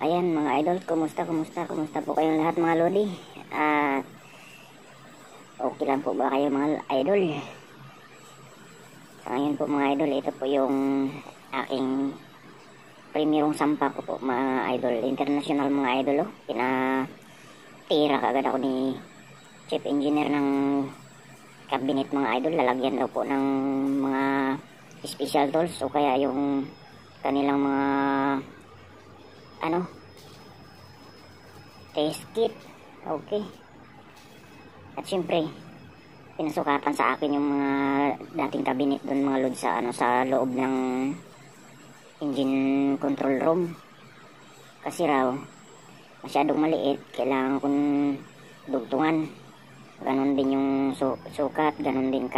Ayan mga idol, kumusta po kayong lahat mga lodi? Okay lang po ba kayo mga idol? Sa ngayon po mga idol, ito po yung aking premierong sampa ko po mga idol. International mga idol, oh. Pinatira kagad ako ni Chief Engineer ng cabinet mga idol. Lalagyan daw po ng mga special tools o kaya yung kanilang mga test kit. Okay. At syempre, pinasukatan sa akin yung mga dating cabinet doon mga load sa loob ng engine control room. Kasi raw, masyadong maliit. Kailangan kong dugtungan. Ganon din yung sukat, ganon din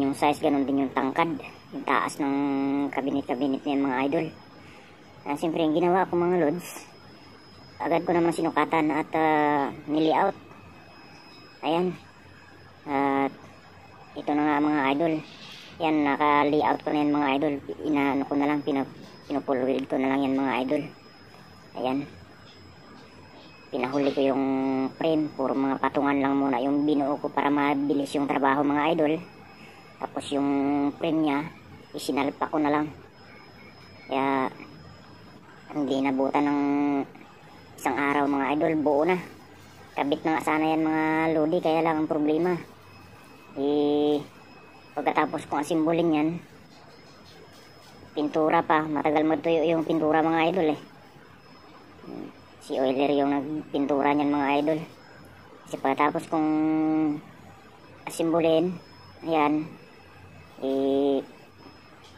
yung size, ganon din yung tangkad, yung taas ng cabinet niyan mga idol. Siyempre yung ginawa ko mga loads, agad ko naman sinukatan at nili-out. Ayan. At ito na nga mga idol. Yan, naka-layout ko na yan mga idol. Inaano ko na lang, pinupull weld ko na lang yan mga idol. Ayan. Pinahuli ko yung frame, puro mga patungan lang muna yung binuo ko para mabilis yung trabaho mga idol. Tapos yung frame nya, isinalpa ko na lang. Kaya hindi nabutan ng isang araw mga idol, buo na. Kabit na nga sana yan mga lodi, kaya lang ang problema, pagkatapos kong asimbolin yan, pintura pa, matagal magtuyo yung pintura mga idol Si Oiler yung nagpintura niyan mga idol. Kasi pagkatapos kong asimbolin, ayan,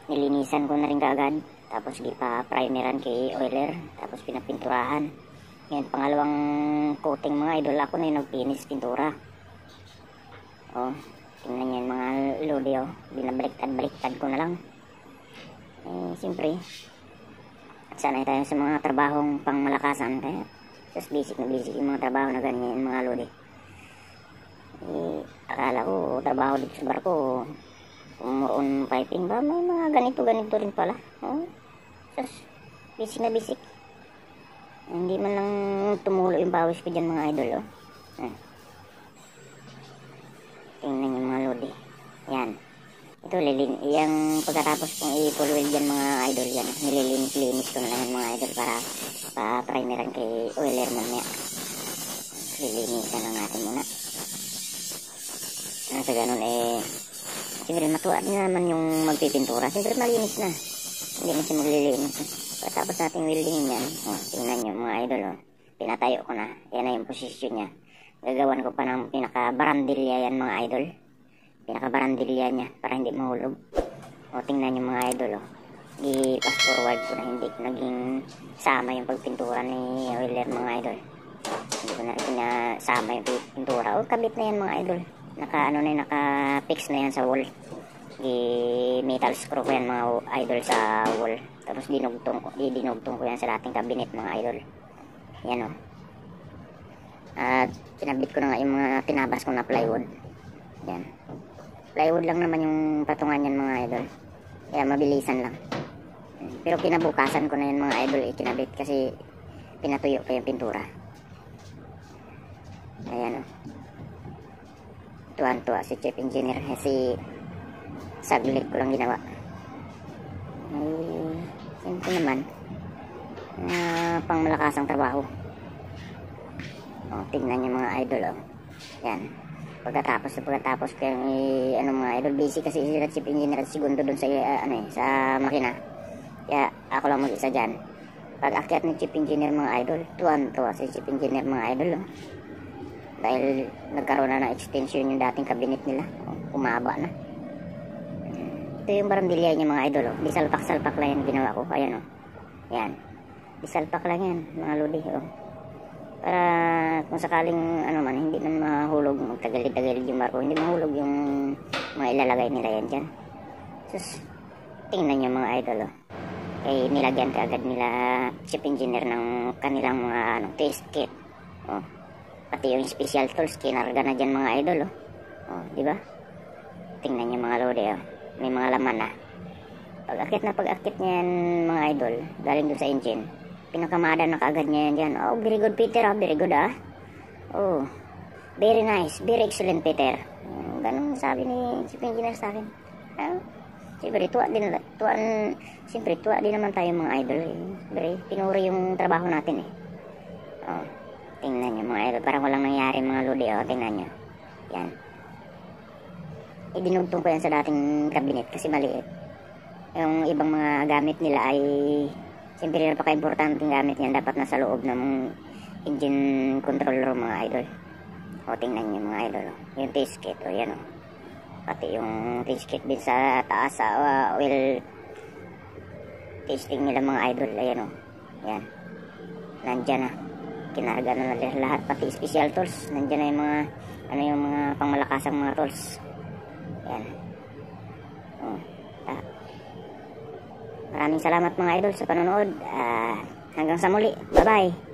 nilinisan ko na rin kaagad. Tapos gipa-primeran kay Oiler, tapos pinapinturahan. Ngayon, pangalawang coating mga idol, ako na yung nagpinis pintura. Tingnan nyo yung mga lodi, binabaliktad ko na lang. Siyempre, sanay tayo sa mga trabahong pangmalakasan, kaya just basic yung mga trabaho na ganyan yung mga lodi. Akala ko, trabaho dito sa barko, umuon piping ba, may mga ganito rin pala. Just basic. Hindi man lang tumulo yung pawis ko dyan mga idol. Tingnan yung mga lodi. Yan. Ito yung pagkatapos kong i-full weld dyan mga idol, yan, nililinis ko na lang mga idol para pa-primeran kay Oiler mamaya. Lilinisan lang natin muna. Sa ganun siyempre matuwa din naman yung magpipintura. Siyempre malinis na. Hindi na siya maglilinis. Pagkatapos natin weldingin yan, tingnan nyo mga idol, pinatayo ko na. Yan na yung posisyon niya. Gagawan ko pa ng pinaka-barandilya yan mga idol. Pinaka-barandilya niya para hindi mahulog. Tingnan nyo mga idol, i-fast forward ko na hindi naging sama yung pagpintura ni Oiler mga idol. Hindi ko na rin sama yung pintura. Kabit na yan mga idol. Naka-fix na yan sa wall. Metal screw ko yan mga idol sa wall. Tapos dinugtong ko yan sa dating cabinet mga idol. Yan At pinabit ko na nga yung mga tinabas ko na plywood. Yan. Plywood lang naman yung patungan yan mga idol. Kaya mabilisan lang. Pero kinabukasan ko na yan mga idol ikinabit kasi pinatuyo ko yung pintura. Ayan Tuwan-tuwa si Chief Engineer kasi saglit ko lang ginawa. Siyempre naman pang malakasang trabaho. Tingnan niyo mga idol yan. Pagkatapos ko yung mga idol, busy kasi si Chief Engineer at segundo dun sa makina. Kaya ako lang mag-isa dyan. Pag akyat ni Chief Engineer mga idol, tuwan-tuwa si Chief Engineer mga idol dahil nagkaroon na ng extension yung dating cabinet nila. Umaba na. Ito yung barandilya niya mga idol. Di salpak-salpak lang yan ginawa ko. Ayan yan. Di salpak lang yan mga lodi. Para kung sakaling hindi na mahulog, magtagalid-tagalid yung barko, hindi mahulog yung mga ilalagay nila yan dyan. Sus, tingnan nyo mga idol nilagyan kaagad nila Chief Engineer ng kanilang mga test kit. Pati yung special tools kinarga na dyan mga idol. Diba? Tingnan nyo mga lodi. May mga laman na. Pag-akit niyan mga idol, galing dun sa engine, Pinakamada na kaagad niya yan dyan. Oh, very good Peter, very good Oh, very nice, very excellent Peter. Ganun sabi ni Chief Engineer sa akin. Siyempre, tuwa din naman tayo mga idol. Siyempre, pinuri yung trabaho natin Oh, tingnan nyo mga idol, parang walang nangyari mga lodi. Tingnan nyo. Yan. Dinugtong ko yan sa dating cabinet kasi maliit. Yung ibang mga gamit nila ay siyempre napaka-importante gamit niyan, dapat nasa loob ng engine controller mga idol. Tingnan nyo mga idol. Yung taste kit, yan pati yung taste kit din sa taas sa oil testing nila mga idol. Ayan yan, nandyan na, kinarga na lahat, pati special tools nandyan na yung mga yung mga pangmalakasang mga tools. Yan. Maraming salamat mga idol sa panonood. Hanggang sa muli. Bye bye.